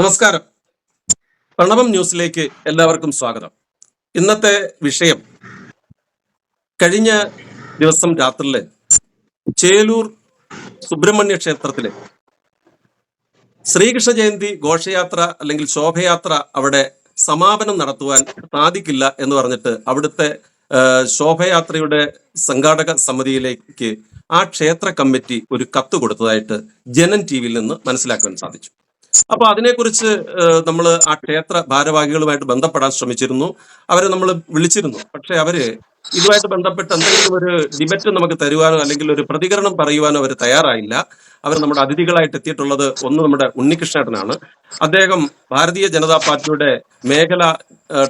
നമസ്കാരം. പ്രണവം ന്യൂസിലേക്ക് എല്ലാവർക്കും സ്വാഗതം. ഇന്നത്തെ വിഷയം കഴിഞ്ഞ ദിവസം രാത്രിയില് ചേലൂർ സുബ്രഹ്മണ്യ ക്ഷേത്രത്തില് ശ്രീകൃഷ്ണ ജയന്തി ഘോഷയാത്ര അല്ലെങ്കിൽ ശോഭയാത്ര അവിടെ സമാപനം നടത്തുവാൻ സാധിക്കില്ല എന്ന് പറഞ്ഞിട്ട് അവിടുത്തെ ശോഭയാത്രയുടെ സംഘാടക സമിതിയിലേക്ക് ആ ക്ഷേത്ര കമ്മിറ്റി ഒരു കത്ത് കൊടുത്തതായിട്ട് ജനൻ ടിവിയിൽ നിന്ന് മനസ്സിലാക്കാൻ സാധിച്ചു. അപ്പൊ അതിനെക്കുറിച്ച് നമ്മൾ ആ ക്ഷേത്ര ഭാരവാഹികളുമായിട്ട് ബന്ധപ്പെടാൻ ശ്രമിച്ചിരുന്നു. അവരെ നമ്മൾ വിളിച്ചിരുന്നു. പക്ഷെ അവര് ഇതുമായിട്ട് ബന്ധപ്പെട്ട് എന്തെങ്കിലും ഒരു ഡിബറ്റ് നമുക്ക് തരുവാനോ അല്ലെങ്കിൽ ഒരു പ്രതികരണം പറയുവാനോ അവർ തയ്യാറായില്ല. അവർ നമ്മുടെ അതിഥികളായിട്ട് എത്തിയിട്ടുള്ളത് ഒന്ന് നമ്മുടെ ഉണ്ണികൃഷ്ണേട്ടനാണ്. അദ്ദേഹം ഭാരതീയ ജനതാ പാർട്ടിയുടെ മേഖല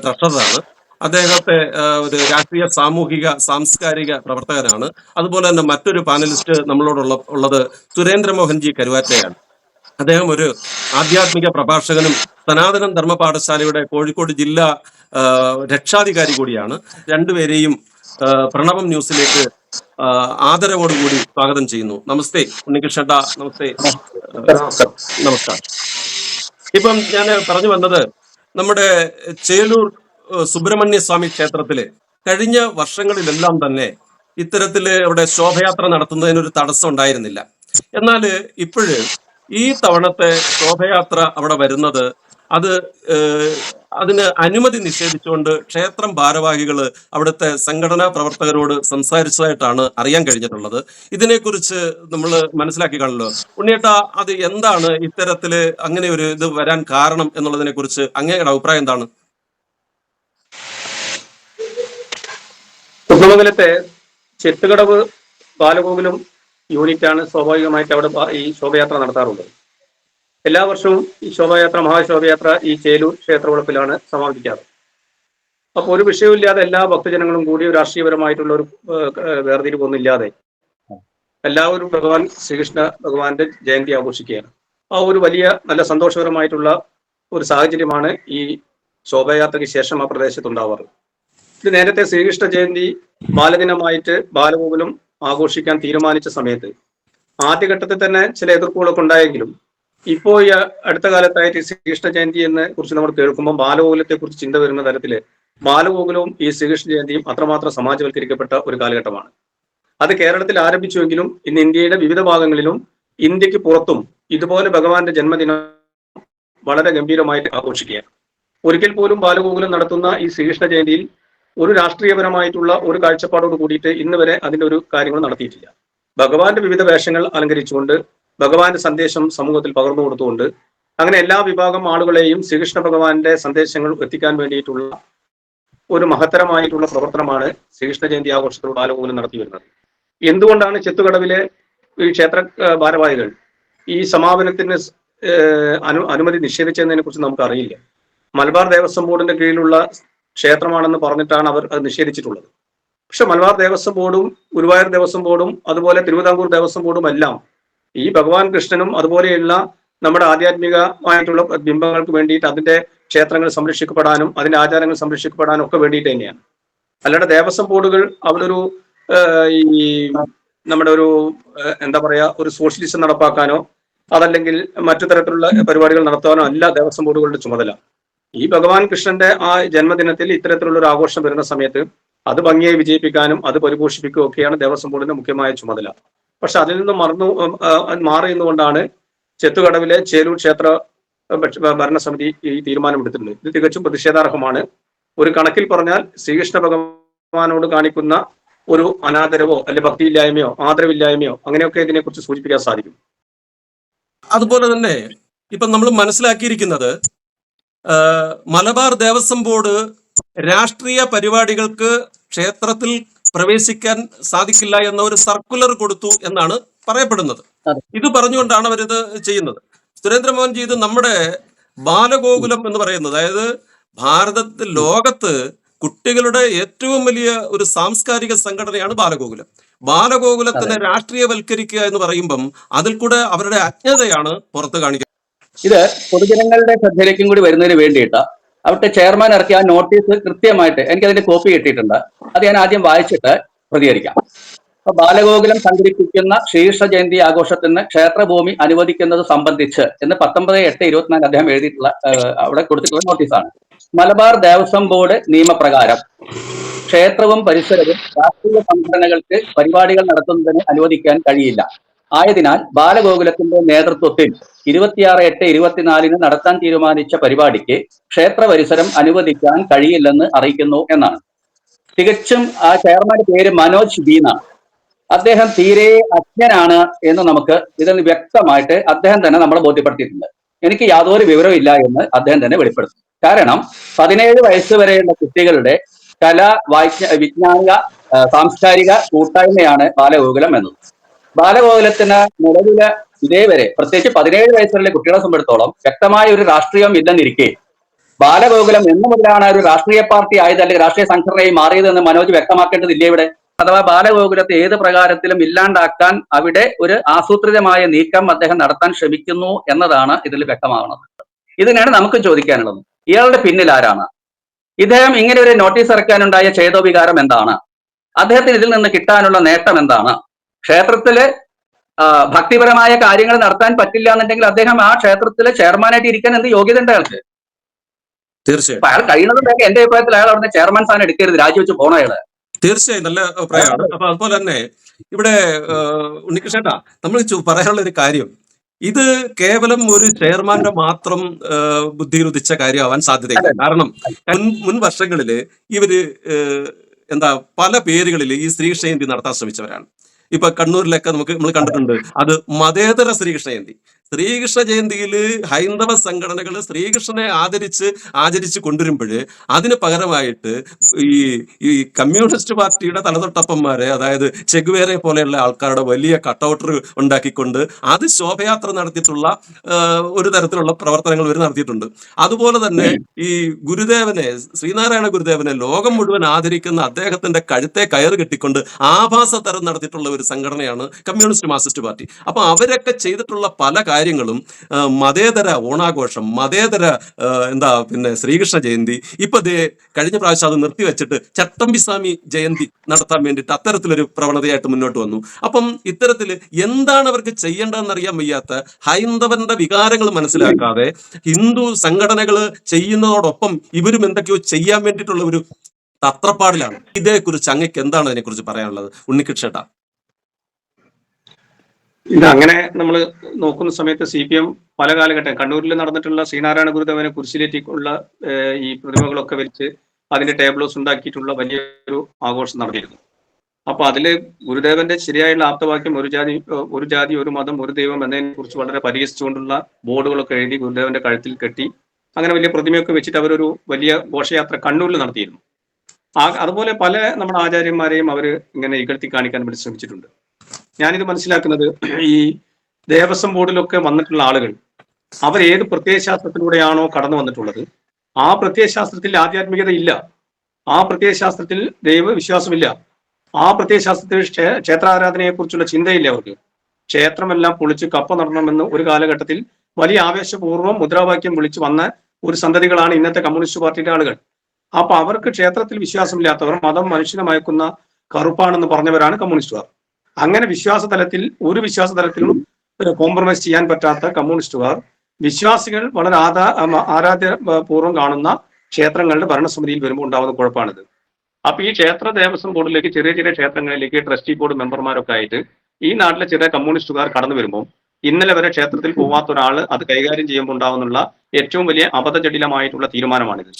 ട്രഷററാണ്. അദ്ദേഹത്തെ ഒരു രാഷ്ട്രീയ സാമൂഹിക സാംസ്കാരിക പ്രവർത്തകനാണ്. അതുപോലെ തന്നെ മറ്റൊരു പാനലിസ്റ്റ് നമ്മളോടുള്ളത് സുരേന്ദ്രമോഹൻജി കരുവാറ്റയാണ്. അദ്ദേഹം ഒരു ആധ്യാത്മിക പ്രഭാഷകനും സനാതനം ധർമ്മ പാഠശാലയുടെ കോഴിക്കോട് ജില്ലാ രക്ഷാധികാരി കൂടിയാണ്. രണ്ടുപേരെയും പ്രണവം ന്യൂസിലേക്ക് ആദരവോടുകൂടി സ്വാഗതം ചെയ്യുന്നു. നമസ്തേ ഉണ്ണികൃഷ്ണ. നമസ്തേ. നമസ്കാരം. ഇപ്പം ഞാൻ പറഞ്ഞു വന്നത് നമ്മുടെ ചേലൂർ സുബ്രഹ്മണ്യ സ്വാമി ക്ഷേത്രത്തില് കഴിഞ്ഞ വർഷങ്ങളിലെല്ലാം തന്നെ ഇത്തരത്തില് അവിടെ ശോഭയാത്ര നടത്തുന്നതിനൊരു തടസ്സം ഉണ്ടായിരുന്നില്ല. എന്നാൽ ഇപ്പോഴ് ഈ തവണത്തെ ശോഭയാത്ര അവിടെ വരുന്നത് അതിന് അനുമതി നിഷേധിച്ചുകൊണ്ട് ക്ഷേത്രം ഭാരവാഹികൾ അവിടുത്തെ സംഘടനാ പ്രവർത്തകരോട് സംസാരിച്ചതായിട്ടാണ് അറിയാൻ കഴിഞ്ഞിട്ടുള്ളത്. ഇതിനെക്കുറിച്ച് നമ്മൾ മനസ്സിലാക്കി കാണല്ലോ. ഉണ്ണിയേട്ടാ, അത് എന്താണ് ഇത്തരത്തില് അങ്ങനെ ഒരു ഇത് വരാൻ കാരണം എന്നുള്ളതിനെ കുറിച്ച് അങ്ങയുടെ അഭിപ്രായം എന്താണ്? കുന്നമംഗലത്തെ ചെത്തുകടവ് ബാലഗോകുലം യൂണിറ്റാണ് സ്വാഭാവികമായിട്ട് അവിടെ ഈ ശോഭയാത്ര നടത്താറുള്ളത്. എല്ലാ വർഷവും ഈ ശോഭയാത്ര, മഹാശോഭയാത്ര ഈ ചേലൂർ ക്ഷേത്രവളപ്പിലാണ് സമാപിക്കാറ്. അപ്പോൾ ഒരു വിഷയമില്ലാതെ എല്ലാ ഭക്തജനങ്ങളും കൂടി രാഷ്ട്രീയപരമായിട്ടുള്ള ഒരു വേർതിരിവൊന്നുമില്ലാതെ എല്ലാവരും ഭഗവാൻ ശ്രീകൃഷ്ണ ഭഗവാന്റെ ജയന്തി ആഘോഷിക്കുകയാണ്. ആ ഒരു വലിയ നല്ല സന്തോഷകരമായിട്ടുള്ള ഒരു സാഹചര്യമാണ് ഈ ശോഭയാത്രയ്ക്ക് ശേഷം ആ പ്രദേശത്തുണ്ടാവാറ്. ഇത് നേരത്തെ ശ്രീകൃഷ്ണ ജയന്തി ബാലദിനമായിട്ട് ബാലഗോകുലം ആഘോഷിക്കാൻ തീരുമാനിച്ച സമയത്ത് ആദ്യഘട്ടത്തിൽ തന്നെ ചില എതിർപ്പുകളൊക്കെ ഉണ്ടായെങ്കിലും ഇപ്പോൾ ഈ അടുത്ത കാലത്തായിട്ട് ശ്രീകൃഷ്ണ ജയന്തി എന്ന് കുറിച്ച് നമ്മൾ കേൾക്കുമ്പോൾ ബാലഗോകുലത്തെ കുറിച്ച് ചിന്ത വരുന്ന തരത്തില് ബാലഗോകുലവും ഈ ശ്രീകൃഷ്ണ ജയന്തിയും അത്രമാത്രം സമാജവൽക്കരിക്കപ്പെട്ട ഒരു കാലഘട്ടമാണ്. അത് കേരളത്തിൽ ആരംഭിച്ചുവെങ്കിലും ഇന്ന് ഇന്ത്യയുടെ വിവിധ ഭാഗങ്ങളിലും ഇന്ത്യക്ക് പുറത്തും ഇതുപോലെ ഭഗവാന്റെ ജന്മദിനം വളരെ ഗംഭീരമായിട്ട് ആഘോഷിക്കുകയാണ്. ഒരിക്കൽ പോലും ബാലഗോകുലം നടത്തുന്ന ഈ ശ്രീകൃഷ്ണ ജയന്തിയിൽ ഒരു രാഷ്ട്രീയപരമായിട്ടുള്ള ഒരു കാഴ്ചപ്പാടോട് കൂടിയിട്ട് ഇന്ന് വരെ അതിന്റെ ഒരു കാര്യങ്ങൾ നടത്തിയിട്ടില്ല. ഭഗവാന്റെ വിവിധ വേഷങ്ങൾ അലങ്കരിച്ചുകൊണ്ട് ഭഗവാന്റെ സന്ദേശം സമൂഹത്തിൽ പകർന്നു കൊടുത്തുകൊണ്ട് അങ്ങനെ എല്ലാ വിഭാഗം ആളുകളെയും ശ്രീകൃഷ്ണ ഭഗവാന്റെ സന്ദേശങ്ങൾ എത്തിക്കാൻ വേണ്ടിയിട്ടുള്ള ഒരു മഹത്തരമായിട്ടുള്ള പ്രവർത്തനമാണ് ശ്രീകൃഷ്ണ ജയന്തി ആഘോഷത്തിലൂടെ ബാലഗോകുലം നടത്തി വരുന്നത്. എന്തുകൊണ്ടാണ് ചെത്തുകടവിലെ ഈ ക്ഷേത്ര ഭാരവാഹികൾ ഈ സമാപനത്തിന് അനുമതി നിഷേധിച്ചതിനെ കുറിച്ച് നമുക്ക് അറിയില്ല. മലബാർ ദേവസ്വം ബോർഡിന്റെ കീഴിലുള്ള ക്ഷേത്രമാണെന്ന് പറഞ്ഞിട്ടാണ് അവർ അത് നിഷേധിച്ചിട്ടുള്ളത്. പക്ഷെ മലബാർ ദേവസ്വം ബോർഡും ഗുരുവായൂർ ദേവസ്വം ബോർഡും അതുപോലെ തിരുവിതാംകൂർ ദേവസ്വം ബോർഡും എല്ലാം ഈ ഭഗവാൻ കൃഷ്ണനും അതുപോലെയുള്ള നമ്മുടെ ആധ്യാത്മികമായിട്ടുള്ള ബിംബങ്ങൾക്ക് വേണ്ടിയിട്ട് അതിന്റെ ക്ഷേത്രങ്ങൾ സംരക്ഷിക്കപ്പെടാനും അതിന്റെ ആചാരങ്ങൾ സംരക്ഷിക്കപ്പെടാനും ഒക്കെ വേണ്ടിയിട്ട് തന്നെയാണ്. അല്ലാതെ ദേവസ്വം ബോർഡുകൾ അവിടെ ഒരു ഈ നമ്മുടെ ഒരു എന്താ പറയാ ഒരു സോഷ്യലിസം നടപ്പാക്കാനോ അതല്ലെങ്കിൽ മറ്റു തരത്തിലുള്ള പരിപാടികൾ നടത്താനോ അല്ല ദേവസ്വം ബോർഡുകളുടെ ചുമതല. ഈ ഭഗവാൻ കൃഷ്ണന്റെ ആ ജന്മദിനത്തിൽ ഇത്തരത്തിലുള്ള ഒരു ആഘോഷം വരുന്ന സമയത്ത് അത് ഭംഗിയായി വിജയിപ്പിക്കാനും അത് പരിപോഷിപ്പിക്കുകയും ഒക്കെയാണ് ദേവസ്വം ബോർഡിന്റെ മുഖ്യമായ ചുമതല. പക്ഷെ അതിൽ നിന്ന് മാറി നിന്നുകൊണ്ടാണ് ചെത്തുകടവിലെ ചേലൂർ ക്ഷേത്ര ഭരണസമിതി ഈ തീരുമാനമെടുത്തിട്ടുണ്ട്. ഇത് തികച്ചും പ്രതിഷേധാർഹമാണ്. ഒരു കണക്കിൽ പറഞ്ഞാൽ ശ്രീകൃഷ്ണ ഭഗവാനോട് കാണിക്കുന്ന ഒരു അനാദരവോ അല്ലെ ഭക്തിയില്ലായ്മയോ ആദരവില്ലായ്മയോ അങ്ങനെയൊക്കെ ഇതിനെക്കുറിച്ച് സൂചിപ്പിക്കാൻ സാധിക്കും. അതുപോലെ തന്നെ ഇപ്പൊ നമ്മൾ മനസ്സിലാക്കിയിരിക്കുന്നത് മലബാർ ദേവസ്വം ബോർഡ് രാഷ്ട്രീയ പരിപാടികൾക്ക് ക്ഷേത്രത്തിൽ പ്രവേശിക്കാൻ സാധിക്കില്ല എന്ന ഒരു സർക്കുലർ കൊടുത്തു എന്നാണ് പറയപ്പെടുന്നത്. ഇത് പറഞ്ഞുകൊണ്ടാണ് അവരിത് ചെയ്യുന്നത്. സുരേന്ദ്രമോഹൻജി, ഇത് നമ്മുടെ ബാലഗോകുലം എന്ന് പറയുന്നത്, അതായത് ഭാരതത്തിൽ ലോകത്ത് കുട്ടികളുടെ ഏറ്റവും വലിയ ഒരു സാംസ്കാരിക സംഘടനയാണ് ബാലഗോകുലം. ബാലഗോകുലത്തിനെ രാഷ്ട്രീയവൽക്കരിക്കുക എന്ന് പറയുമ്പം അതിൽ കൂടെ അവരുടെ അജ്ഞതയാണ് പുറത്ത് കാണിക്കുന്നത്. ഇത് പൊതുജനങ്ങളുടെ ശ്രദ്ധയിലേക്കും കൂടി വരുന്നതിന് വേണ്ടിയിട്ട് അവിടുത്തെ ചെയർമാൻ ഇറക്കിയ ആ നോട്ടീസ് കൃത്യമായിട്ട് എനിക്ക് അതിന്റെ കോപ്പി കിട്ടിയിട്ടുണ്ട്. അത് ഞാൻ ആദ്യം വായിച്ചിട്ട് പ്രതികരിക്കാം. ബാലഗോകുലം സംഘടിപ്പിക്കുന്ന ശ്രീകൃഷ്ണ ജയന്തി ആഘോഷത്തിന് ക്ഷേത്രഭൂമി അനുവദിക്കുന്നത് സംബന്ധിച്ച് എന്ന് 19/8/24 അദ്ദേഹം എഴുതിയിട്ടുള്ള അവിടെ കൊടുത്തിട്ടുള്ള നോട്ടീസാണ്. മലബാർ ദേവസ്വം ബോർഡ് നിയമപ്രകാരം ക്ഷേത്രവും പരിസരവും രാഷ്ട്രീയ സംഘടനകൾക്ക് പരിപാടികൾ നടത്തുന്നതിന് അനുവദിക്കാൻ കഴിയില്ല. ആയതിനാൽ ബാലഗോകുലത്തിന്റെ നേതൃത്വത്തിൽ 26/8/24 നടത്താൻ തീരുമാനിച്ച പരിപാടിക്ക് ക്ഷേത്ര പരിസരം അനുവദിക്കാൻ കഴിയില്ലെന്ന് അറിയിക്കുന്നു എന്നാണ്. തികച്ചും ആ ചെയർമാന്റെ പേര് മനോജ് ബി എന്നാണ്. അദ്ദേഹം തീരെ അജ്ഞനാണ് എന്ന് നമുക്ക് ഇതിൽ വ്യക്തമായിട്ട് അദ്ദേഹം തന്നെ നമ്മളെ ബോധ്യപ്പെടുത്തിയിട്ടുണ്ട്. എനിക്ക് യാതൊരു വിവരവും ഇല്ല എന്ന് അദ്ദേഹം തന്നെ വെളിപ്പെടുത്തും. കാരണം 17 വയസ്സ് വരെയുള്ള കുട്ടികളുടെ വിജ്ഞാനിക സാംസ്കാരിക കൂട്ടായ്മയാണ് ബാലഗോകുലം എന്നത്. ബാലഗോകുലത്തിന് നിലവിലെ ഇതേവരെ പ്രത്യേകിച്ച് 17 വയസ്സുള്ള കുട്ടികളെ സംബന്ധിച്ചിടത്തോളം വ്യക്തമായ ഒരു രാഷ്ട്രീയം ഇല്ലെന്നിരിക്കെ ബാലഗോകുലം എന്നു മുതലാണ് ഒരു രാഷ്ട്രീയ പാർട്ടി ആയത് അല്ലെങ്കിൽ രാഷ്ട്രീയ സംഘടനയായി മാറിയതെന്ന് മനോജ് വ്യക്തമാക്കേണ്ടതില്ലേ ഇവിടെ? അഥവാ ബാലഗോകുലത്തെ ഏത് പ്രകാരത്തിലും ഇല്ലാണ്ടാക്കാൻ അവിടെ ഒരു ആസൂത്രിതമായ നീക്കം അദ്ദേഹം നടത്താൻ ശ്രമിക്കുന്നു എന്നതാണ് ഇതിൽ വ്യക്തമാവുന്നത്. ഇതിനാണ് നമുക്ക് ചോദിക്കാനുള്ളത്. ഇയാളുടെ പിന്നിൽ ആരാണ്? ഇദ്ദേഹം ഇങ്ങനെ ഒരു നോട്ടീസ് ഇറക്കാനുണ്ടായ ചേതോവികാരം എന്താണ്? അദ്ദേഹത്തിന് ഇതിൽ നിന്ന് കിട്ടാനുള്ള നേട്ടം എന്താണ്? ക്ഷേത്രത്തില് ഭക്തിപരമായ കാര്യങ്ങൾ നടത്താൻ പറ്റില്ല എന്നുണ്ടെങ്കിൽ അദ്ദേഹം ആ ക്ഷേത്രത്തിലെ ചെയർമാനായിട്ട് ഇരിക്കാൻ എന്ത് യോഗ്യത ഉണ്ട് അയാൾക്ക്? തീർച്ചയായും അയാൾ കഴിയുന്നതൊക്കെ എന്റെ അഭിപ്രായത്തിൽ അയാൾ അവിടുന്ന് ചെയർമാൻ സ്ഥാനം എടുക്കരുത്, രാജിവെച്ച് പോണ അയാള്. തീർച്ചയായും നല്ല അഭിപ്രായമാണ്. അപ്പൊ അതുപോലെ തന്നെ ഇവിടെ ഉണ്ണികൃഷ്ണേട്ടാ നമ്മൾ പറയാനുള്ള ഒരു കാര്യം, ഇത് കേവലം ഒരു ചെയർമാന്റെ മാത്രം ബുദ്ധിയിൽ ഉദിച്ച കാര്യമാവാൻ സാധ്യതയില്ല. കാരണം മുൻ വർഷങ്ങളില് ഇവര് പല പേരുകളിൽ ഈ ശ്രീകൃഷ്ണ ജയന്തി നടത്താൻ ശ്രമിച്ചവരാണ്. ഇപ്പൊ കണ്ണൂരിലൊക്കെ നമ്മൾ കണ്ടിട്ടുണ്ട്. അത് മതേതര ശ്രീകൃഷ്ണ ജയന്തി. ശ്രീകൃഷ്ണ ജയന്തിയിൽ ഹൈന്ദവ സംഘടനകൾ ശ്രീകൃഷ്ണനെ ആചരിച്ച് കൊണ്ടുവരുമ്പോൾ അതിന് പകരമായിട്ട് ഈ കമ്മ്യൂണിസ്റ്റ് പാർട്ടിയുടെ തലതൊട്ടപ്പന്മാരെ, അതായത് ചെഗുവേരെ പോലെയുള്ള ആൾക്കാരുടെ വലിയ കട്ടൗട്ടർ ഉണ്ടാക്കിക്കൊണ്ട് അത് ശോഭയാത്ര നടത്തിയിട്ടുള്ള ഒരു തരത്തിലുള്ള പ്രവർത്തനങ്ങൾ ഇവർ നടത്തിയിട്ടുണ്ട്. അതുപോലെ തന്നെ ഈ ഗുരുദേവനെ, ശ്രീനാരായണ ഗുരുദേവനെ ലോകം മുഴുവൻ ആദരിക്കുന്ന അദ്ദേഹത്തിന്റെ കഴുത്തെ കയറ് കെട്ടിക്കൊണ്ട് ആഭാസ തരം നടത്തിയിട്ടുള്ള ഒരു സംഘടനയാണ് കമ്മ്യൂണിസ്റ്റ് മാർക്സിസ്റ്റ് പാർട്ടി. അപ്പൊ അവരൊക്കെ ചെയ്തിട്ടുള്ള പല കാര്യങ്ങളും മതേതര ഓണാഘോഷം, മതേതര ശ്രീകൃഷ്ണ ജയന്തി, ഇപ്പൊ കഴിഞ്ഞ പ്രാവശ്യം അത് നിർത്തിവെച്ചിട്ട് ചട്ടമ്പിസ്വാമി ജയന്തി നടത്താൻ വേണ്ടിയിട്ട് അത്തരത്തിലൊരു പ്രവണതയായിട്ട് മുന്നോട്ട് വന്നു. അപ്പം ഇത്തരത്തിൽ എന്താണ് അവർക്ക് ചെയ്യേണ്ടതെന്നറിയാൻ വയ്യാത്ത ഹൈന്ദവന്റെ വികാരങ്ങൾ മനസ്സിലാക്കാതെ ഹിന്ദു സംഘടനകൾ ചെയ്യുന്നതോടൊപ്പം ഇവരും എന്തൊക്കെയോ ചെയ്യാൻ വേണ്ടിയിട്ടുള്ള ഒരു തത്രപ്പാടിലാണ്. ഇതേക്കുറിച്ച് അങ്ങക്ക് എന്താണ് അതിനെക്കുറിച്ച് പറയാനുള്ളത് ഉണ്ണികൃഷ്ണേട്ടാ? അങ്ങനെ നമ്മൾ നോക്കുന്ന സമയത്ത് CPM പല കാലഘട്ടം കണ്ണൂരിൽ നടന്നിട്ടുള്ള ശ്രീനാരായണ ഗുരുദേവനെ കുരിശിലേറ്റിക്കുള്ള ഈ പ്രതിമകളൊക്കെ വെച്ച് അതിന്റെ ടേബിൾസ് ഉണ്ടാക്കിയിട്ടുള്ള വലിയൊരു ആഘോഷം നടത്തിയിരുന്നു. അപ്പൊ അതില് ഗുരുദേവന്റെ ശരിയായുള്ള ആപ്തവാക്യം ഒരു ജാതി ഒരു മതം ഒരു ദൈവം എന്നതിനെ കുറിച്ച് വളരെ പരിഹസിച്ചുകൊണ്ടുള്ള ബോർഡുകളൊക്കെ എഴുതി ഗുരുദേവന്റെ കഴുത്തിൽ കെട്ടി അങ്ങനെ വലിയ പ്രതിമയൊക്കെ വെച്ചിട്ട് അവരൊരു വലിയ ഘോഷയാത്ര കണ്ണൂരിൽ നടത്തിയിരുന്നു. അതുപോലെ പല നമ്മുടെ ആചാര്യന്മാരെയും അവർ ഇങ്ങനെ ഇകഴ്ത്തി കാണിക്കാൻ വേണ്ടി ശ്രമിച്ചിട്ടുണ്ട്. ഞാനിത് മനസ്സിലാക്കുന്നത് ഈ ദേവസ്വം ബോർഡിലൊക്കെ വന്നിട്ടുള്ള ആളുകൾ അവർ ഏത് പ്രത്യയശാസ്ത്രത്തിലൂടെയാണോ കടന്നു വന്നിട്ടുള്ളത് ആ പ്രത്യയശാസ്ത്രത്തിൽ ആധ്യാത്മികത ഇല്ല, ആ പ്രത്യയശാസ്ത്രത്തിൽ ദൈവവിശ്വാസമില്ല, ആ പ്രത്യയശാസ്ത്രത്തിൽ ക്ഷേത്രാരാധനയെ കുറിച്ചുള്ള ചിന്തയില്ല അവർക്ക്. ക്ഷേത്രമെല്ലാം പൊളിച്ച് കപ്പ നടണമെന്ന് ഒരു കാലഘട്ടത്തിൽ വലിയ ആവേശപൂർവ്വം മുദ്രാവാക്യം വിളിച്ചു വന്ന ഒരു സന്തതികളാണ് ഇന്നത്തെ കമ്മ്യൂണിസ്റ്റ് പാർട്ടിയുടെ ആളുകൾ. അപ്പൊ അവർക്ക് ക്ഷേത്രത്തിൽ വിശ്വാസമില്ലാത്തവർ, മതം മനുഷ്യനെ മയക്കുന്ന കറുപ്പാണെന്ന് പറഞ്ഞവരാണ് കമ്മ്യൂണിസ്റ്റുകാർ. അങ്ങനെ ഒരു വിശ്വാസ തലത്തിലും കോംപ്രമൈസ് ചെയ്യാൻ പറ്റാത്ത കമ്മ്യൂണിസ്റ്റുകാർ വിശ്വാസികൾ വളരെ ആരാധ്യപൂർവ്വം കാണുന്ന ക്ഷേത്രങ്ങളുടെ ഭരണസമിതിയിൽ വരുമ്പോൾ ഉണ്ടാകുന്ന കുഴപ്പമാണിത്. അപ്പൊ ഈ ക്ഷേത്ര ദേവസ്വം ബോർഡിലേക്ക് ചെറിയ ചെറിയ ക്ഷേത്രങ്ങളിലേക്ക് ട്രസ്റ്റി ബോർഡ് മെമ്പർമാരൊക്കെ ആയിട്ട് ഈ നാട്ടിലെ ചെറിയ കമ്മ്യൂണിസ്റ്റുകാർ കടന്നു വരുമ്പോൾ ഇന്നലെ വരെ ക്ഷേത്രത്തിൽ പോവാത്ത ഒരാൾ അത് കൈകാര്യം ചെയ്യുമ്പോൾ ഉണ്ടാകുന്നുള്ള ഏറ്റവും വലിയ അബദ്ധജടിലമായിട്ടുള്ള തീരുമാനമാണിത്.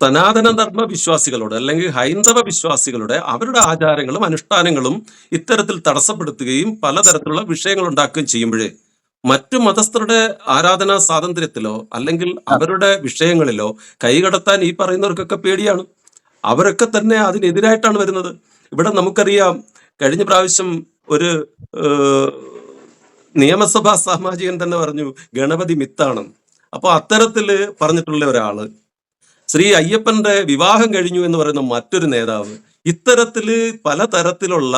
സനാതന ധർമ്മ വിശ്വാസികളോട് അല്ലെങ്കിൽ ഹൈന്ദവ വിശ്വാസികളുടെ അവരുടെ ആചാരങ്ങളും അനുഷ്ഠാനങ്ങളും ഇത്തരത്തിൽ തടസ്സപ്പെടുത്തുകയും പലതരത്തിലുള്ള വിഷയങ്ങൾ ഉണ്ടാക്കുകയും ചെയ്യുമ്പോഴേ മറ്റു മതസ്ഥരുടെ ആരാധനാ സ്വാതന്ത്ര്യത്തിലോ അല്ലെങ്കിൽ അവരുടെ വിഷയങ്ങളിലോ കൈകടത്താൻ ഈ പറയുന്നവർക്കൊക്കെ പേടിയാണ്. അവരൊക്കെ തന്നെ അതിനെതിരായിട്ടാണ് വരുന്നത്. ഇവിടെ നമുക്കറിയാം, കഴിഞ്ഞ പ്രാവശ്യം ഒരു നിയമസഭാ സാമാജികൻ തന്നെ പറഞ്ഞു ഗണപതി മിത്താണ്. അപ്പൊ അത്തരത്തില് പറഞ്ഞിട്ടുള്ള ഒരാള്, ശ്രീ അയ്യപ്പന്റെ വിവാഹം കഴിഞ്ഞു എന്ന് പറയുന്ന മറ്റൊരു നേതാവ്, ഇത്തരത്തില് പലതരത്തിലുള്ള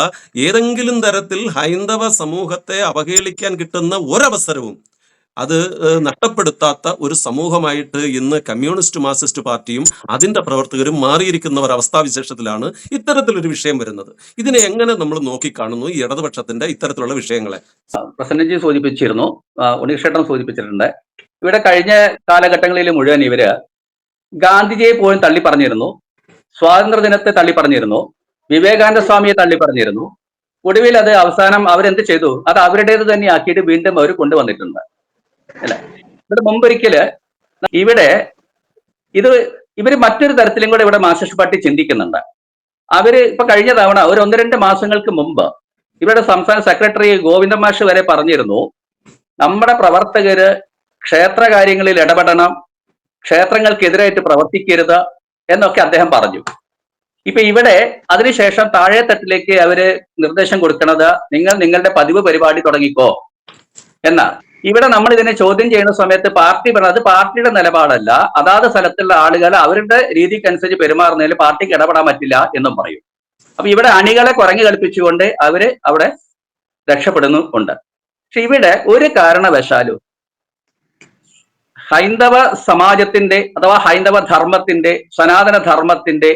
ഏതെങ്കിലും തരത്തിൽ ഹൈന്ദവ സമൂഹത്തെ അവഹേളിക്കാൻ കിട്ടുന്ന ഒരവസരവും അത് നഷ്ടപ്പെടുത്താത്ത ഒരു സമൂഹമായിട്ട് ഇന്ന് കമ്മ്യൂണിസ്റ്റ് മാർക്സിസ്റ്റ് പാർട്ടിയും അതിന്റെ പ്രവർത്തകരും മാറിയിരിക്കുന്ന ഒരു അവസ്ഥാവിശേഷത്തിലാണ് ഇത്തരത്തിലൊരു വിഷയം വരുന്നത്. ഇതിനെ എങ്ങനെ നമ്മൾ നോക്കിക്കാണുന്നു ഈ ഇടതുപക്ഷത്തിന്റെ ഇത്തരത്തിലുള്ള വിഷയങ്ങളെ? പ്രസന്നജി സൂചിപ്പിച്ചിരുന്നു, ഉണ്ണികൃഷ്ണൻ സൂചിപ്പിച്ചിട്ടുണ്ട്. ഇവിടെ കഴിഞ്ഞ കാലഘട്ടങ്ങളിൽ മുഴുവൻ ഇവര് ഗാന്ധിജിയെ പോലും തള്ളി പറഞ്ഞിരുന്നു, സ്വാതന്ത്ര്യദിനത്തെ തള്ളി പറഞ്ഞിരുന്നു, വിവേകാനന്ദ സ്വാമിയെ തള്ളി പറഞ്ഞിരുന്നു. ഒടുവിൽ അത് അവസാനം അവരെന്ത് ചെയ്തു? അത് അവരുടേത് തന്നെ ആക്കിയിട്ട് വീണ്ടും അവർ കൊണ്ടുവന്നിട്ടുണ്ട് അല്ലെ. ഇവിടെ മുമ്പൊരിക്കല് ഇവിടെ ഇവര് മറ്റൊരു തരത്തിലും കൂടെ ഇവിടെ മാർക്സിസ്റ്റ് പാർട്ടി ചിന്തിക്കുന്നുണ്ട്. അവര് ഇപ്പൊ കഴിഞ്ഞ തവണ ഒരു 1-2 മാസങ്ങൾക്ക് മുമ്പ് ഇവരുടെ സംസ്ഥാന സെക്രട്ടറി ഗോവിന്ദ മാഷ് വരെ പറഞ്ഞിരുന്നു, നമ്മുടെ പ്രവർത്തകര് ക്ഷേത്ര കാര്യങ്ങളിൽ ഇടപെടണം, ക്ഷേത്രങ്ങൾക്കെതിരായിട്ട് പ്രവർത്തിക്കരുത് എന്നൊക്കെ അദ്ദേഹം പറഞ്ഞു. ഇപ്പൊ ഇവിടെ അതിനുശേഷം താഴെ തട്ടിലേക്ക് അവര് നിർദ്ദേശം കൊടുക്കുന്നത് നിങ്ങൾ നിങ്ങളുടെ പതിവ് പരിപാടി തുടങ്ങിക്കോ എന്നാ. ഇവിടെ നമ്മൾ ഇതിനെ ചോദ്യം ചെയ്യുന്ന സമയത്ത് പാർട്ടി പറഞ്ഞത് പാർട്ടിയുടെ നിലപാടല്ല, അതാത് സ്ഥലത്തുള്ള ആളുകൾ അവരുടെ രീതിക്കനുസരിച്ച് പെരുമാറുന്നതിൽ പാർട്ടിക്ക് ഇടപെടാൻ പറ്റില്ല എന്നും പറയും. അപ്പൊ ഇവിടെ അണികളെ കുരങ്ങി കളിപ്പിച്ചുകൊണ്ട് അവര് അവിടെ രക്ഷപ്പെടുന്നുണ്ട്. പക്ഷെ ഇവിടെ ഒരു കാരണവശാലും ഹൈന്ദവ സമാജത്തിന്റെ അഥവാ ഹൈന്ദവ ധർമ്മത്തിന്റെ സനാതന ധർമ്മത്തിന്റെ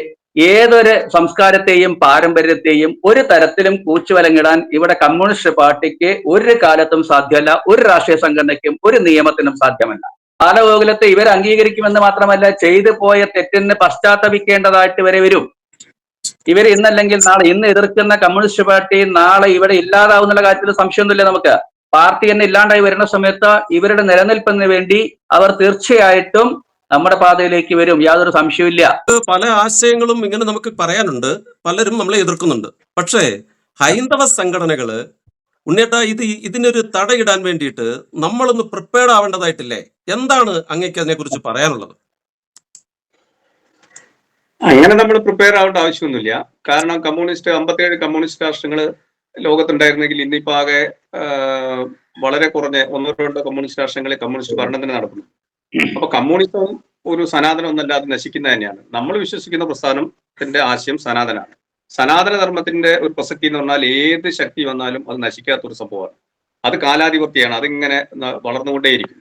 ഏതൊരു സംസ്കാരത്തെയും പാരമ്പര്യത്തെയും ഒരു തരത്തിലും കൂച്ചുവലങ്ങിടാൻ ഇവിടെ കമ്മ്യൂണിസ്റ്റ് പാർട്ടിക്ക് ഒരു കാലത്തും സാധ്യമല്ല, ഒരു രാഷ്ട്രീയ സംഘടനയ്ക്കും ഒരു നിയമത്തിനും സാധ്യമല്ല. ബാലഗോകുലത്തെ ഇവർ അംഗീകരിക്കുമെന്ന് മാത്രമല്ല, ചെയ്തു പോയ തെറ്റിന് പശ്ചാത്തപിക്കേണ്ടതായിട്ട് വരെ വരും. ഇവർ ഇന്നല്ലെങ്കിൽ നാളെ, ഇന്ന് എതിർക്കുന്ന കമ്മ്യൂണിസ്റ്റ് പാർട്ടി നാളെ ഇവിടെ ഇല്ലാതാവുന്നുള്ള കാര്യത്തിൽ സംശയമൊന്നുമില്ല നമുക്ക്. പാർട്ടി തന്നെ ഇല്ലാണ്ടായി വരുന്ന സമയത്ത് ഇവരുടെ നിലനിൽപ്പിന് വേണ്ടി അവർ തീർച്ചയായിട്ടും നമ്മുടെ പാതയിലേക്ക് വരും, യാതൊരു സംശയമില്ല. പല ആശയങ്ങളും ഇങ്ങനെ നമുക്ക് പറയാനുണ്ട്, പലരും നമ്മളെ എതിർക്കുന്നുണ്ട്. പക്ഷേ ഹൈന്ദവ സംഘടനകള് ഉണ്ണിയേട്ടാ ഇതിനൊരു തടയിടാൻ വേണ്ടിയിട്ട് നമ്മളൊന്ന് പ്രിപ്പയർഡ് ആവേണ്ടതായിട്ടില്ലേ? എന്താണ് അങ്ങേക്ക് അതിനെ കുറിച്ച് പറയാനുള്ളത്? അങ്ങനെ നമ്മൾ പ്രിപ്പയർ ആവേണ്ട ആവശ്യമൊന്നുമില്ല. കാരണം 57 കമ്മ്യൂണിസ്റ്റ് രാഷ്ട്രങ്ങൾ ലോകത്തുണ്ടായിരുന്നെങ്കിൽ ഇന്നിപ്പോ ആകെ വളരെ കുറഞ്ഞ 1-2 കമ്മ്യൂണിസ്റ്റ് രാഷ്ട്രങ്ങളിൽ കമ്മ്യൂണിസ്റ്റ് ഭരണം തന്നെ നടക്കുന്നു. അപ്പൊ കമ്മ്യൂണിസം ഒരു സനാതനം ഒന്നല്ലാതെ നശിക്കുന്നത് തന്നെയാണ്. നമ്മൾ വിശ്വസിക്കുന്ന പ്രസ്ഥാനത്തിന്റെ ആശയം സനാതനാണ്. സനാതന ധർമ്മത്തിന്റെ ഒരു പ്രസക്തി എന്ന് പറഞ്ഞാൽ ഏത് ശക്തി വന്നാലും അത് നശിക്കാത്തൊരു സംഭവമാണ്. അത് കാലാധിപത്യമാണ്, അതിങ്ങനെ വളർന്നുകൊണ്ടേയിരിക്കും.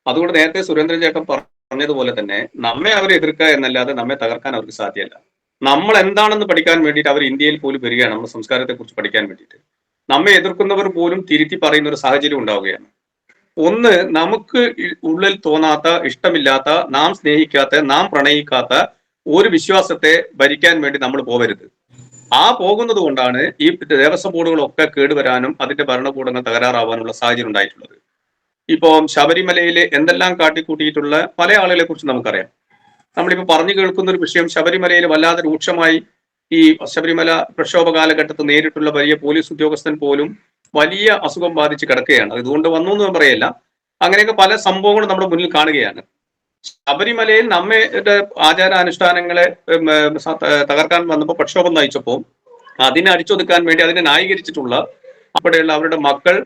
അതുകൊണ്ട് നേരത്തെ സുരേന്ദ്രൻ ചേട്ടൻ പറഞ്ഞതുപോലെ തന്നെ നമ്മെ അവരെ എതിർക്കുക എന്നല്ലാതെ നമ്മെ തകർക്കാൻ അവർക്ക് സാധ്യമല്ല. നമ്മൾ എന്താണെന്ന് പഠിക്കാൻ വേണ്ടിയിട്ട് അവർ ഇന്ത്യയിൽ പോലും വരികയാണ്, നമ്മുടെ സംസ്കാരത്തെ കുറിച്ച് പഠിക്കാൻ വേണ്ടിയിട്ട്. നമ്മെ എതിർക്കുന്നവർ പോലും തിരുത്തി പറയുന്ന ഒരു സാഹചര്യം ഉണ്ടാവുകയാണ്. ഒന്ന്, നമുക്ക് ഉള്ളിൽ തോന്നാത്ത, ഇഷ്ടമില്ലാത്ത, നാം സ്നേഹിക്കാത്ത, നാം പ്രണയിക്കാത്ത ഒരു വിശ്വാസത്തെ ഭരിക്കാൻ വേണ്ടി നമ്മൾ പോകരുത്. ആ പോകുന്നത് കൊണ്ടാണ് ഈ ദേവസ്വം ബോർഡുകളൊക്കെ കേടുവരാനും അതിന്റെ ഭരണകൂടങ്ങൾ തകരാറാവാനുള്ള സാഹചര്യം ഉണ്ടായിട്ടുള്ളത്. ഇപ്പോ ശബരിമലയിൽ എന്തെല്ലാം കാട്ടിക്കൂട്ടിയിട്ടുള്ള പല ആളുകളെ കുറിച്ച് നമുക്കറിയാം. നമ്മളിപ്പോ പറഞ്ഞു കേൾക്കുന്ന ഒരു വിഷയം, ശബരിമലയിൽ വല്ലാതെ രൂക്ഷമായി ഈ ശബരിമല പ്രക്ഷോഭ കാലഘട്ടത്തിൽ നേരിട്ടുള്ള വലിയ പോലീസ് ഉദ്യോഗസ്ഥൻ പോലും വലിയ അസുഖം ബാധിച്ച് കിടക്കുകയാണ്. ഇതുകൊണ്ട് വന്നു എന്ന് പറയല്ല, അങ്ങനെയൊക്കെ പല സംഭവങ്ങളും നമ്മുടെ മുന്നിൽ കാണുകയാണ്. ശബരിമലയിൽ നമ്മയുടെ ആചാരാനുഷ്ഠാനങ്ങളെ തകർക്കാൻ വന്നപ്പോൾ പ്രക്ഷോഭം നയിച്ചപ്പോൾ അതിനെ അടിച്ചൊതുക്കാൻ വേണ്ടി അതിനെ ന്യായീകരിച്ചിട്ടുള്ള അവിടെയുള്ള അവരുടെ മക്കൾ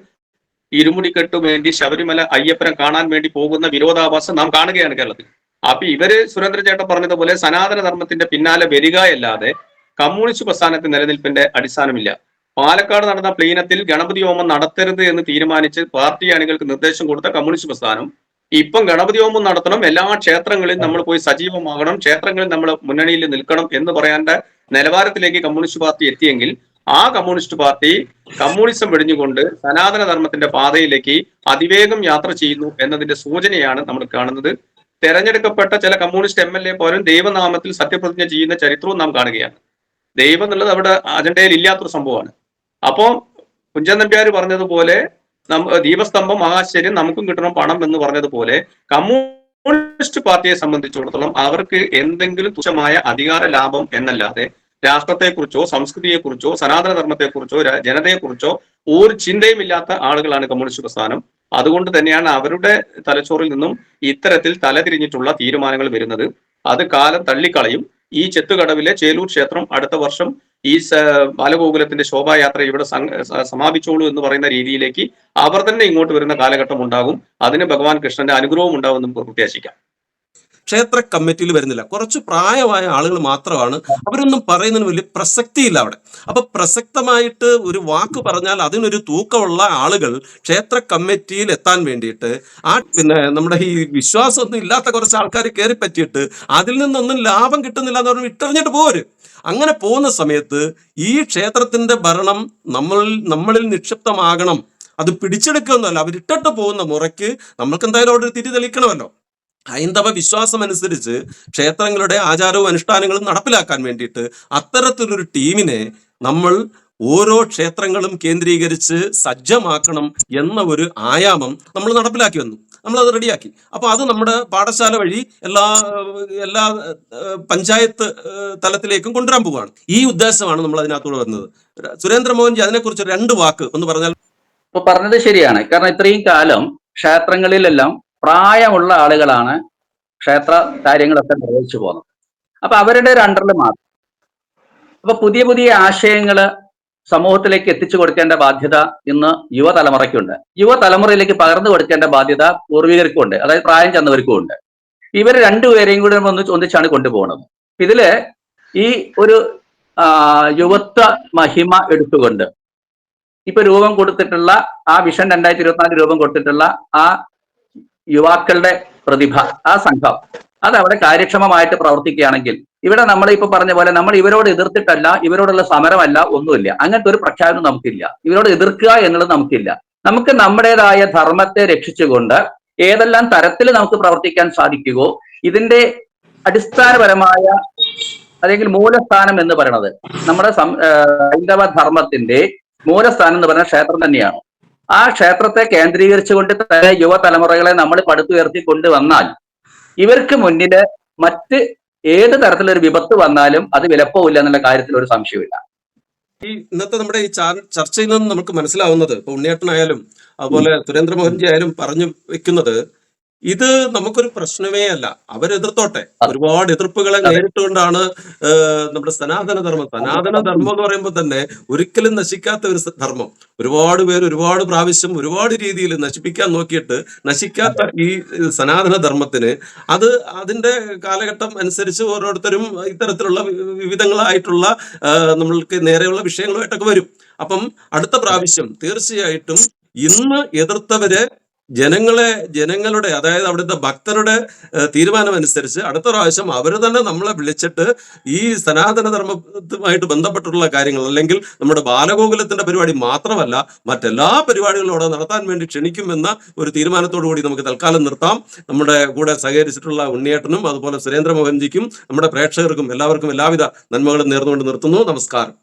ഇരുമുടിക്കെട്ടു വേണ്ടി ശബരിമല അയ്യപ്പനെ കാണാൻ വേണ്ടി പോകുന്ന വിരോധാഭാസം നാം കാണുകയാണ് കേരളത്തിൽ. അപ്പൊ ഇവര് സുരേന്ദ്രൻ ചേട്ടൻ പറഞ്ഞതുപോലെ സനാതന ധർമ്മത്തിന്റെ പിന്നാലെ വരിക അല്ലാതെ കമ്മ്യൂണിസ്റ്റ് പ്രസ്ഥാനത്തിന്റെ നിലനിൽപ്പിന്റെ അടിസ്ഥാനമില്ല. പാലക്കാട് നടന്ന പ്ലീനത്തിൽ ഗണപതി ഹോമം നടത്തരുത് എന്ന് തീരുമാനിച്ച് പാർട്ടി അണികൾക്ക് നിർദ്ദേശം കൊടുത്ത കമ്മ്യൂണിസ്റ്റ് പ്രസ്ഥാനം ഇപ്പം ഗണപതി ഹോമം നടത്തണം, എല്ലാ ക്ഷേത്രങ്ങളിലും നമ്മൾ പോയി സജീവമാകണം, ക്ഷേത്രങ്ങളിൽ നമ്മൾ മുന്നണിയിൽ നിൽക്കണം എന്ന് പറയാണ്ട നിലവാരത്തിലേക്ക് കമ്മ്യൂണിസ്റ്റ് പാർട്ടി എത്തിയെങ്കിൽ ആ കമ്മ്യൂണിസ്റ്റ് പാർട്ടി കമ്മ്യൂണിസം വെടിഞ്ഞുകൊണ്ട് സനാതന ധർമ്മത്തിന്റെ പാതയിലേക്ക് അതിവേഗം യാത്ര ചെയ്യുന്നു എന്നതിന്റെ സൂചനയാണ് നമ്മൾ കാണുന്നത്. തെരഞ്ഞെടുക്കപ്പെട്ട ചില കമ്മ്യൂണിസ്റ്റ് MLA പോലും ദൈവനാമത്തിൽ സത്യപ്രതിജ്ഞ ചെയ്യുന്ന ചരിത്രവും നാം കാണുകയാണ്. ദൈവം എന്നുള്ളത് അവിടെ അജണ്ടയിൽ ഇല്ലാത്തൊരു സംഭവമാണ്. അപ്പോ കുഞ്ചൻ നമ്പ്യാർ പറഞ്ഞതുപോലെ ദീപസ്തംഭം ആശ്ചര്യം നമുക്കും കിട്ടണം പണം എന്ന് പറഞ്ഞതുപോലെ കമ്മ്യൂണിസ്റ്റ് പാർട്ടിയെ സംബന്ധിച്ചിടത്തോളം അവർക്ക് എന്തെങ്കിലും തുച്ഛമായ അധികാര ലാഭം എന്നല്ലാതെ രാഷ്ട്രത്തെക്കുറിച്ചോ സംസ്കൃതിയെക്കുറിച്ചോ സനാതന ധർമ്മത്തെക്കുറിച്ചോ ജനതയെക്കുറിച്ചോ ഒരു ചിന്തയും ഇല്ലാത്ത ആളുകളാണ് കമ്മ്യൂണിസ്റ്റ് പ്രസ്ഥാനം. അതുകൊണ്ട് തന്നെയാണ് അവരുടെ തലച്ചോറിൽ നിന്നും ഇത്തരത്തിൽ തലതിരിഞ്ഞിട്ടുള്ള തീരുമാനങ്ങൾ വരുന്നത്. അത് കാലം തള്ളിക്കളയും. ഈ ചെത്തുകടവിലെ ചേലൂർ ക്ഷേത്രം അടുത്ത വർഷം ഈ ബാലഗോകുലത്തിന്റെ ശോഭായാത്ര ഇവിടെ സമാപിച്ചോളൂ എന്ന് പറയുന്ന രീതിയിലേക്ക് അവർ തന്നെ ഇങ്ങോട്ട് വരുന്ന കാലഘട്ടം ഉണ്ടാകും. അതിന് ഭഗവാൻ കൃഷ്ണന്റെ അനുഗ്രഹവും ഉണ്ടാവും നമുക്ക് പ്രത്യാശിക്കാം. ക്ഷേത്ര കമ്മിറ്റിയിൽ വരുന്നില്ല. കുറച്ച് പ്രായമായ ആളുകൾ മാത്രമാണ്. അവരൊന്നും പറയുന്നതിന് വലിയ പ്രസക്തിയില്ല അവിടെ. അപ്പൊ പ്രസക്തമായിട്ട് ഒരു വാക്ക് പറഞ്ഞാൽ അതിനൊരു തൂക്കമുള്ള ആളുകൾ ക്ഷേത്ര കമ്മിറ്റിയിൽ എത്താൻ വേണ്ടിയിട്ട് നമ്മുടെ ഈ വിശ്വാസമൊന്നും ഇല്ലാത്ത കുറച്ച് ആൾക്കാർ കയറി പറ്റിയിട്ട് അതിൽ നിന്നൊന്നും ലാഭം കിട്ടുന്നില്ല എന്ന് പറഞ്ഞ് ഇട്ടെറിഞ്ഞിട്ട് പോരും. അങ്ങനെ പോകുന്ന സമയത്ത് ഈ ക്ഷേത്രത്തിന്റെ ഭരണം നമ്മളിൽ നിക്ഷിപ്തമാകണം. അത് പിടിച്ചെടുക്കുകയൊന്നുമല്ല. അവരിട്ടിട്ട് പോകുന്ന മുറയ്ക്ക് നമ്മൾക്ക് എന്തായാലും അവിടെ തിരി തെളിയിക്കണമല്ലോ. ഹൈന്ദവ വിശ്വാസം അനുസരിച്ച് ക്ഷേത്രങ്ങളുടെ ആചാരവും അനുഷ്ഠാനങ്ങളും നടപ്പിലാക്കാൻ വേണ്ടിയിട്ട് അത്തരത്തിലൊരു ടീമിനെ നമ്മൾ ഓരോ ക്ഷേത്രങ്ങളും കേന്ദ്രീകരിച്ച് സജ്ജമാക്കണം എന്ന ഒരു ആയാമം നമ്മൾ നടപ്പിലാക്കി വന്നു. നമ്മളത് റെഡിയാക്കി. അപ്പോൾ അത് നമ്മുടെ പാഠശാല വഴി എല്ലാ പഞ്ചായത്ത് തലത്തിലേക്കും കൊണ്ടുവരാൻ പോവുകയാണ്. ഈ ഉദ്ദേശമാണ് നമ്മൾ അതിനകത്തൂടെ വരുന്നത്. സുരേന്ദ്രമോഹൻജി, അതിനെക്കുറിച്ച് 2 വാക്ക് ഒന്ന് പറഞ്ഞാൽ. ഇപ്പൊ പറഞ്ഞത് ശരിയാണ്. കാരണം ഇത്രയും കാലം ക്ഷേത്രങ്ങളിലെല്ലാം പ്രായമുള്ള ആളുകളാണ് ക്ഷേത്ര കാര്യങ്ങളൊക്കെ നിർവഹിച്ചു പോകുന്നത്. അപ്പൊ അവരുടെ ഒരു അണ്ടറിൽ മാത്രം. അപ്പൊ പുതിയ പുതിയ ആശയങ്ങള് സമൂഹത്തിലേക്ക് എത്തിച്ചു കൊടുക്കേണ്ട ബാധ്യത ഇന്ന് യുവതലമുറയ്ക്കുണ്ട്. യുവതലമുറയിലേക്ക് പകർന്നു കൊടുക്കേണ്ട ബാധ്യത പൂർവികർക്കും ഉണ്ട്, അതായത് പ്രായം ചെന്നവർക്കും ഉണ്ട്. ഇവർ രണ്ടുപേരെയും കൂടെ ഒന്നിച്ചാണ് കൊണ്ടുപോകുന്നത്. ഇതില് ഈ ഒരു യുവത്വ മഹിമ എടുത്തുകൊണ്ട് ഇപ്പൊ രൂപം കൊടുത്തിട്ടുള്ള ആ വിഷൻ 2024 രൂപം കൊടുത്തിട്ടുള്ള ആ യുവാക്കളുടെ പ്രതിഭ, ആ സംഘം അത് അവിടെ കാര്യക്ഷമമായിട്ട് പ്രവർത്തിക്കുകയാണെങ്കിൽ, ഇവിടെ നമ്മൾ ഇപ്പൊ പറഞ്ഞ പോലെ നമ്മൾ ഇവരോട് എതിർത്തിട്ടല്ല, ഇവരോടുള്ള സമരമല്ല, ഒന്നുമില്ല. അങ്ങനത്തെ ഒരു പ്രഖ്യാപനം നമുക്കില്ല. ഇവരോട് എതിർക്കുക എന്നുള്ളത് നമുക്കില്ല. നമുക്ക് നമ്മുടേതായ ധർമ്മത്തെ രക്ഷിച്ചുകൊണ്ട് ഏതെല്ലാം തരത്തിൽ നമുക്ക് പ്രവർത്തിക്കാൻ സാധിക്കുമോ, ഇതിന്റെ അടിസ്ഥാനപരമായ അല്ലെങ്കിൽ മൂലസ്ഥാനം എന്ന് പറയുന്നത് നമ്മുടെ ഹൈന്ദവ ധർമ്മത്തിന്റെ മൂലസ്ഥാനം എന്ന് പറയുന്ന ക്ഷേത്രം തന്നെയാണ്. ആ ക്ഷേത്രത്തെ കേന്ദ്രീകരിച്ചുകൊണ്ട് തന്നെ യുവതലമുറകളെ നമ്മൾ പടുത്തുയർത്തി കൊണ്ടുവന്നാൽ ഇവർക്ക് മുന്നില് മറ്റ് ഏത് തരത്തിലൊരു വിപത്ത് വന്നാലും അത് വിലപ്പോവില്ല എന്നുള്ള കാര്യത്തിൽ ഒരു സംശയമില്ല. ഈ ഇന്നത്തെ നമ്മുടെ ഈ ചർച്ചയിൽ നിന്ന് നമുക്ക് മനസ്സിലാവുന്നത്, ഇപ്പൊ ഉണ്ണിയേട്ടനായാലും അതുപോലെ സുരേന്ദ്രമോഹൻജി ആയാലും പറഞ്ഞു വെക്കുന്നത്, ഇത് നമുക്കൊരു പ്രശ്നമേ അല്ല. അവരെതിർത്തോട്ടെ. ഒരുപാട് എതിർപ്പുകളെ നേരിട്ടുകൊണ്ടാണ് നമ്മുടെ സനാതന ധർമ്മം എന്ന് പറയുമ്പോൾ തന്നെ ഒരിക്കലും നശിക്കാത്ത ഒരു ധർമ്മം. ഒരുപാട് പേര് ഒരുപാട് പ്രാവശ്യം ഒരുപാട് രീതിയിൽ നശിപ്പിക്കാൻ നോക്കിയിട്ട് നശിക്കാത്ത ഈ സനാതന ധർമ്മത്തിന് അതിന്റെ കാലഘട്ടം അനുസരിച്ച് ഓരോരുത്തരും ഇത്തരത്തിലുള്ള വിവിധങ്ങളായിട്ടുള്ള നമ്മൾക്ക് നേരെയുള്ള വിഷയങ്ങളുമായിട്ടൊക്കെ വരും. അപ്പം അടുത്ത പ്രാവശ്യം തീർച്ചയായിട്ടും ഇന്ന് എതിർത്തവര് ജനങ്ങളുടെ അതായത് അവിടുത്തെ ഭക്തരുടെ തീരുമാനമനുസരിച്ച് അടുത്ത പ്രാവശ്യം അവർ തന്നെ നമ്മളെ വിളിച്ചിട്ട് ഈ സനാതന ധർമ്മത്തുമായിട്ട് ബന്ധപ്പെട്ടുള്ള കാര്യങ്ങൾ, അല്ലെങ്കിൽ നമ്മുടെ ബാലഗോകുലത്തിന്റെ പരിപാടി മാത്രമല്ല മറ്റെല്ലാ പരിപാടികളും അവിടെ നടത്താൻ വേണ്ടി ക്ഷണിക്കുമെന്ന ഒരു തീരുമാനത്തോടു കൂടി നമുക്ക് തൽക്കാലം നിർത്താം. നമ്മുടെ കൂടെ സഹകരിച്ചിട്ടുള്ള ഉണ്ണിയേട്ടനും അതുപോലെ സുരേന്ദ്രമോഹൻജിക്കും നമ്മുടെ പ്രേക്ഷകർക്കും എല്ലാവർക്കും എല്ലാവിധ നന്മകളും നേർന്നുകൊണ്ട് നിർത്തുന്നു. നമസ്കാരം.